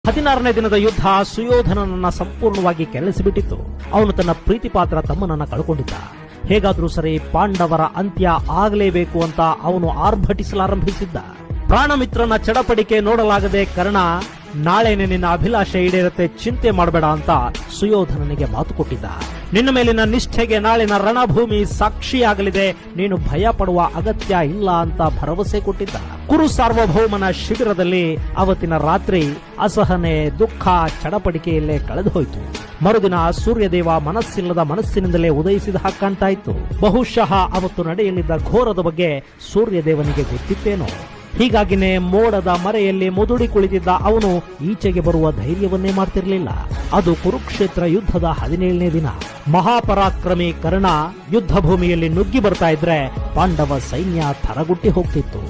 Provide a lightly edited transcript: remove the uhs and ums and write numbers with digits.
16ನೇ ದಿನದ ಯುದ್ಧ ಸುಯೋಧನನನ್ನ ಸಂಪೂರ್ಣವಾಗಿ ಕೆರಳಿಸಿಬಿಟ್ಟಿತ್ತು. ಅವನು ತನ್ನ ಪ್ರೀತಿಪಾತ್ರ ತಮ್ಮನನ್ನ ಕಳ್ಕೊಂಡಿದ್ದ. ಹೇಗಾದ್ರೂ ಸರಿ ಪಾಂಡವರ ಅಂತ್ಯ ಆಗಲೇಬೇಕು ಅಂತ ಅವನು ಆರ್ಭಟಿಸಲಾರಂಭಿಸಿದ್ದ. ಪ್ರಾಣಮಿತ್ರನ ಚಡಪಡಿಕೆ ನೋಡಲಾಗದೆ ಕರ್ಣ, ನಾಳೆನೆ ನಿನ್ನ ಅಭಿಲಾಷೆ ಈಡೇರುತ್ತೆ, ಚಿಂತೆ ಮಾಡಬೇಡ ಅಂತ ಸುಯೋಧನನಿಗೆ ಮಾತು ಕೊಟ್ಟಿದ್ದ. ನಿನ್ನ ಮೇಲಿನ ನಿಷ್ಠೆಗೆ ನಾಳಿನ ರಣಭೂಮಿ ಸಾಕ್ಷಿಯಾಗಲಿದೆ, ನೀನು ಭಯ ಪಡುವ ಅಗತ್ಯ ಇಲ್ಲ ಅಂತ ಭರವಸೆ ಕೊಟ್ಟಿದ್ದ. ಕುರು ಸಾರ್ವಭೌಮನ ಶಿಬಿರದಲ್ಲಿ ಅವತ್ತಿನ ರಾತ್ರಿ ಅಸಹನೆ, ದುಃಖ, ಚಡಪಡಿಕೆಯಲ್ಲೇ ಕಳೆದು ಹೋಯಿತು. ಮರುದಿನ ಸೂರ್ಯದೇವ ಮನಸ್ಸಿನಿಂದಲೇ ಉದಯಿಸಿದ ಹಾಗೆ ಕಾಣ್ತಾ ಇತ್ತು. ಬಹುಶಃ ಅವತ್ತು ನಡೆಯಲಿದ್ದ ಘೋರದ ಬಗ್ಗೆ ಸೂರ್ಯದೇವನಿಗೆ ಗೊತ್ತಿತ್ತೇನೋ. ಹೀಗಾಗಿನೇ ಮೋಡದ ಮರೆಯಲ್ಲಿ ಮುದುಡಿ ಕುಳಿತಿದ್ದ ಅವನು ಈಚೆಗೆ ಬರುವ ಧೈರ್ಯವನ್ನೇ ಮಾಡ್ತಿರ್ಲಿಲ್ಲ. ಅದು ಕುರುಕ್ಷೇತ್ರ ಯುದ್ಧದ 17ನೇ ದಿನ. ಮಹಾಪರಾಕ್ರಮಿ ಕರ್ಣ ಯುದ್ಧ ಭೂಮಿಯಲ್ಲಿ ನುಗ್ಗಿ ಬರ್ತಾ ಇದ್ರೆ ಪಾಂಡವ ಸೈನ್ಯ ಥರಗುಟ್ಟಿ ಹೋಗ್ತಿತ್ತು.